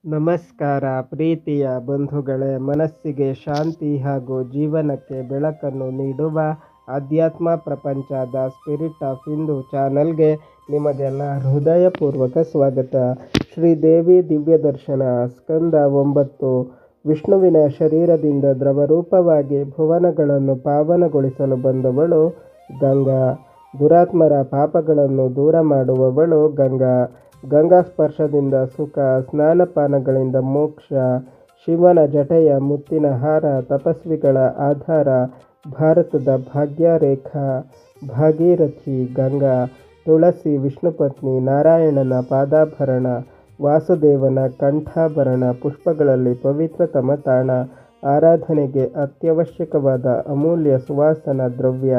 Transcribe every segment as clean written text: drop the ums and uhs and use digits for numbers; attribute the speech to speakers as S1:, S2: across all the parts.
S1: ನಮಸ್ಕಾರ ಪ್ರೀತಿಯ ಬಂಧುಗಳೇ, ಮನಸ್ಸಿಗೆ ಶಾಂತಿ ಹಾಗೂ ಜೀವನಕ್ಕೆ ಬೆಳಕನ್ನು ನೀಡುವ ಆಧ್ಯಾತ್ಮ ಪ್ರಪಂಚ ದ ಸ್ಪಿರಿಟ್ ಆಫ್ ಹಿಂದೂ ಚಾನಲ್ಗೆ ನಿಮಗೆಲ್ಲ ಹೃದಯಪೂರ್ವಕ ಸ್ವಾಗತ. ಶ್ರೀದೇವಿ ದಿವ್ಯ ದರ್ಶನ ಸ್ಕಂದ 9. ವಿಷ್ಣುವಿನ ಶರೀರದಿಂದ ದ್ರವರೂಪವಾಗಿ ಭುವನಗಳನ್ನು ಪಾವನಗೊಳಿಸಲು ಬಂದವಳು ಗಂಗಾ. ದುರಾತ್ಮರ ಪಾಪಗಳನ್ನು ದೂರ ಮಾಡುವವಳು ಗಂಗಾ. ಗಂಗಾ ಸ್ಪರ್ಶದಿಂದ ಸುಖ, ಸ್ನಾನಪಾನಗಳಿಂದ ಮೋಕ್ಷ. ಶಿವನ ಜಟೆಯ ಮುತ್ತಿನ ಹಾರ, ತಪಸ್ವಿಗಳ ಆಧಾರ. ಭಾರತದ ಭಾಗ್ಯರೇಖಾ ಭಾಗೀರಥಿ ಗಂಗಾ. ತುಳಸಿ ವಿಷ್ಣುಪತ್ನಿ, ನಾರಾಯಣನ ಪಾದಾಭರಣ, ವಾಸುದೇವನ ಕಂಠಾಭರಣ. ಪುಷ್ಪಗಳಲ್ಲಿ ಪವಿತ್ರತಮ ತಾಣ. ಆರಾಧನೆಗೆ ಅತ್ಯವಶ್ಯಕವಾದ ಅಮೂಲ್ಯ ಸುವಾಸನ ದ್ರವ್ಯ.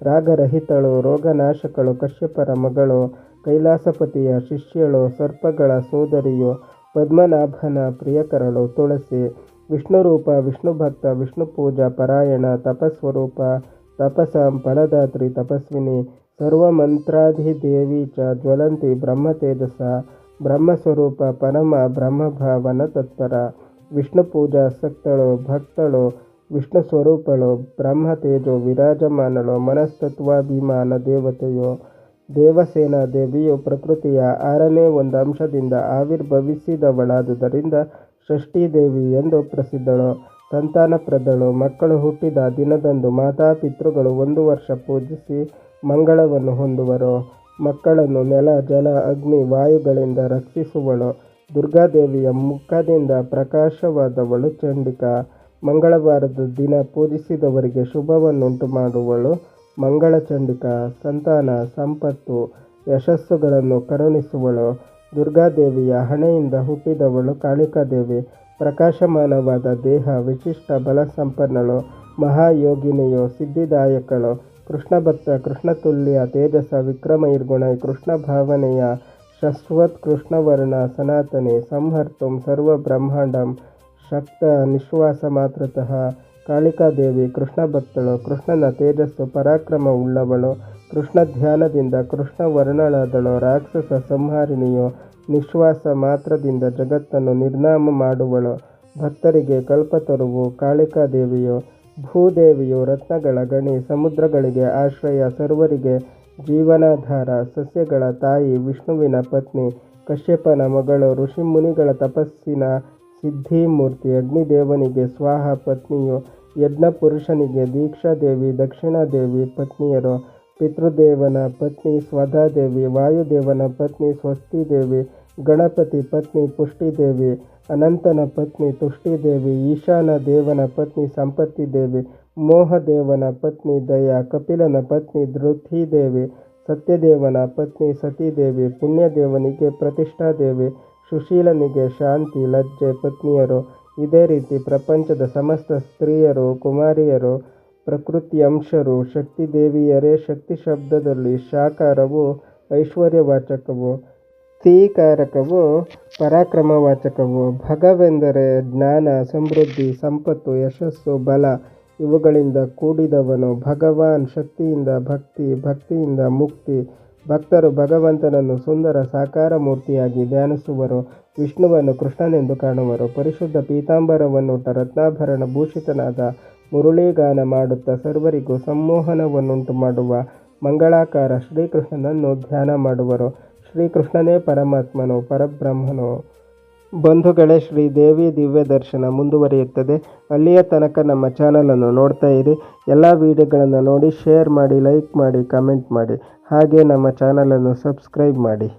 S1: ರಾಗರಹಿತಳು, ರೋಗನಾಶಕಳು, ಕಶ್ಯಪರ ಮಗಳು, ಕೈಲಾಸಪತಿಯ ಶಿಷ್ಯಳು, ಸರ್ಪಗಳ ಸೋದರಿಯು, ಪದ್ಮನಾಭನ ಪ್ರಿಯಕರಳು ತುಳಸಿ. ವಿಷ್ಣುರೂಪ, ವಿಷ್ಣುಭಕ್ತ, ವಿಷ್ಣು ಪೂಜಾ ಪರಾಯಣ, ತಪಸ್ವರೂಪ, ತಪಸಾಂ ಫಲದಾತ್ರಿ, ತಪಸ್ವಿನಿ. ಸರ್ವಮಂತ್ರಾಧಿದೇವಿ ಚ ಜ್ವಲಂತಿ ಬ್ರಹ್ಮತೇಜಸ. ಬ್ರಹ್ಮಸ್ವರೂಪ, ಪರಮ ಬ್ರಹ್ಮಭಾವನ ತತ್ಪರ. ವಿಷ್ಣು ಪೂಜಾಸಕ್ತಳು, ಭಕ್ತಳು, ವಿಷ್ಣು ಸ್ವರೂಪಳು, ಬ್ರಹ್ಮತೇಜೋ ವಿರಾಜಮಾನಳು, ಮನಸ್ತತ್ವಾಭಿಮಾನ ದೇವತೆಯು. ದೇವಸೇನಾ ದೇವಿಯು ಪ್ರಕೃತಿಯ 6ನೇ ಒಂದು ಅಂಶದಿಂದ ಆವಿರ್ಭವಿಸಿದವಳಾದುದರಿಂದ ಷಷ್ಠೀದೇವಿ ಎಂದು ಪ್ರಸಿದ್ಧಳು. ಸಂತಾನಪ್ರದಳು. ಮಕ್ಕಳು ಹುಟ್ಟಿದ ದಿನದಂದು ಮಾತಾಪಿತೃಗಳು 1 ವರ್ಷ ಪೂಜಿಸಿ ಮಂಗಳವನ್ನು ಹೊಂದುವರು. ಮಕ್ಕಳನ್ನು ನೆಲ, ಜಲ, ಅಗ್ನಿ, ವಾಯುಗಳಿಂದ ರಕ್ಷಿಸುವಳು. ದುರ್ಗಾದೇವಿಯ ಮುಖದಿಂದ ಪ್ರಕಾಶವಾದವಳು ಚಂಡಿಕಾ. ಮಂಗಳವಾರದ ದಿನ ಪೂಜಿಸಿದವರಿಗೆ ಶುಭವನ್ನುಂಟು ಮಾಡುವಳು ಮಂಗಳ ಚಂಡಿಕಾ. ಸಂತಾನ, ಸಂಪತ್ತು, ಯಶಸ್ಸುಗಳನ್ನು ಕರುಣಿಸುವಳು. ದುರ್ಗಾದೇವಿಯ ಹಣೆಯಿಂದ ಹುಟ್ಟಿದವಳು ಕಾಳಿಕಾದೇವಿ. ಪ್ರಕಾಶಮಾನವಾದ ದೇಹ, ವಿಶಿಷ್ಟ ಬಲಸಂಪನ್ನಳು, ಮಹಾಯೋಗಿನಿಯು, ಸಿದ್ಧಿದಾಯಕಳು. ಕೃಷ್ಣಭಕ್ತ, ಕೃಷ್ಣತುಲ್ಯ ತೇಜಸ, ವಿಕ್ರಮೈರ್ಗುಣ, ಕೃಷ್ಣ ಭಾವನೆಯ, ಶಶ್ವತ್ ಕೃಷ್ಣವರ್ಣ, ಸನಾತನಿ. ಸಂಹರ್ತುಂ ಸರ್ವಬ್ರಹ್ಮಾಂಡಂ ಶಕ್ತ ನಿಶ್ವಾಸ ಮಾತ್ರತಃ. ಕಾಳಿಕಾದೇವಿ ಕೃಷ್ಣ ಭಕ್ತಳು. ಕೃಷ್ಣನ ತೇಜಸ್ಸು ಪರಾಕ್ರಮವುಳ್ಳವಳು. ಕೃಷ್ಣ ಧ್ಯಾನದಿಂದ ಕೃಷ್ಣ ವರ್ಣಳಾದಳು. ರಾಕ್ಷಸ ಸಂಹಾರಿಣಿಯು. ನಿಶ್ವಾಸ ಮಾತ್ರದಿಂದ ಜಗತ್ತನ್ನು ನಿರ್ನಾಮ ಮಾಡುವಳು. ಭಕ್ತರಿಗೆ ಕಲ್ಪತರುವು ಕಾಳಿಕಾದೇವಿಯು. ಭೂದೇವಿಯು ರತ್ನಗಳ ಗಣಿ, ಸಮುದ್ರಗಳಿಗೆ ಆಶ್ರಯ, ಸರ್ವರಿಗೆ ಜೀವನಾಧಾರ. ಸಸ್ಯಗಳ ತಾಯಿ, ವಿಷ್ಣುವಿನ ಪತ್ನಿ, ಕಶ್ಯಪನ ಮಗಳು, ಋಷಿಮುನಿಗಳ ತಪಸ್ಸಿನ ಸಿದ್ಧಿಮೂರ್ತಿ. ಅಗ್ನಿದೇವನಿಗೆ ಸ್ವಾಹ ಪತ್ನಿಯು. ಯಜ್ಞಪುರುಷನಿಗೆ ದೀಕ್ಷಾದೇವಿ, ದಕ್ಷಿಣಾದೇವಿ ಪತ್ನಿಯರು. ಪಿತೃದೇವನ ಪತ್ನಿ ಸ್ವಧಾದೇವಿ, ವಾಯುದೇವನ ಪತ್ನಿ ಸ್ವಸ್ತಿದೇವಿ, ಗಣಪತಿ ಪತ್ನಿ ಪುಷ್ಟಿದೇವಿ, ಅನಂತನ ಪತ್ನಿ ತುಷ್ಟಿದೇವಿ, ಈಶಾನ ದೇವನ ಪತ್ನಿ ಸಂಪತ್ತಿದೇವಿ, ಮೋಹದೇವನ ಪತ್ನಿ ದಯಾ, ಕಪಿಲನ ಪತ್ನಿ ಧೃತಿದೇವಿ, ಸತ್ಯದೇವನ ಪತ್ನಿ ಸತೀದೇವಿ, ಪುಣ್ಯದೇವನಿಗೆ ಪ್ರತಿಷ್ಠಾದೇವಿ, ಸುಶೀಲನಿಗೆ ಶಾಂತಿ, ಲಜ್ಜೆ ಪತ್ನಿಯರು. ಇದೇ ರೀತಿ ಪ್ರಪಂಚದ ಸಮಸ್ತ ಸ್ತ್ರೀಯರು, ಕುಮಾರಿಯರು, ಪ್ರಕೃತ್ಯಂಶರು ಶಕ್ತಿದೇವಿಯರೇ. ಶಕ್ತಿ ಶಬ್ದದಲ್ಲಿ ಶಾಕಾರವು ಐಶ್ವರ್ಯವಾಚಕವು, ತೀಕಾರಕವು ಪರಾಕ್ರಮವಾಚಕವು. ಭಗವೆಂದರೆ ಜ್ಞಾನ, ಸಮೃದ್ಧಿ, ಸಂಪತ್ತು, ಯಶಸ್ಸು, ಬಲ ಇವುಗಳಿಂದ ಕೂಡಿದವನು. ಭಗವಾನ್ ಶಕ್ತಿಯಿಂದ ಭಕ್ತಿ, ಭಕ್ತಿಯಿಂದ ಮುಕ್ತಿ. ಭಕ್ತರು ಭಗವಂತನನ್ನು ಸುಂದರ ಸಾಕಾರ ಮೂರ್ತಿಯಾಗಿ ಧ್ಯಾನಿಸುವರು. ವಿಷ್ಣುವನ್ನು ಕೃಷ್ಣನೆಂದು ಕಾಣುವರು. ಪರಿಶುದ್ಧ ಪೀತಾಂಬರವನ್ನುಟ್ಟ ರತ್ನಾಭರಣ ಭೂಷಿತನಾದ ಮುರುಳಿಗಾನ ಮಾಡುತ್ತಾ ಸರ್ವರಿಗೂ ಸಂಮೋಹನವನ್ನುಂಟು ಮಾಡುವ ಮಂಗಳಾಕಾರ ಶ್ರೀಕೃಷ್ಣನನ್ನು ಧ್ಯಾನ ಮಾಡುವರು. ಶ್ರೀಕೃಷ್ಣನೇ ಪರಮಾತ್ಮನು, ಪರಬ್ರಹ್ಮನು. ಬಂಧುಗಳೇ, ಶ್ರೀದೇವಿ ದಿವ್ಯ ದರ್ಶನ ಮುಂದುವರಿಯುತ್ತದೆ. ಅಲ್ಲಿಯ ತನಕ ನಮ್ಮ ಚಾನಲನ್ನು ನೋಡ್ತಾ ಇರಿ. ಎಲ್ಲ ವಿಡಿಯೋಗಳನ್ನು ನೋಡಿ, ಶೇರ್ ಮಾಡಿ, ಲೈಕ್ ಮಾಡಿ, ಕಮೆಂಟ್ ಮಾಡಿ. ಹಾಗೆ ನಮ್ಮ ಚಾನಲನ್ನು ಸಬ್ಸ್ಕ್ರೈಬ್ ಮಾಡಿ.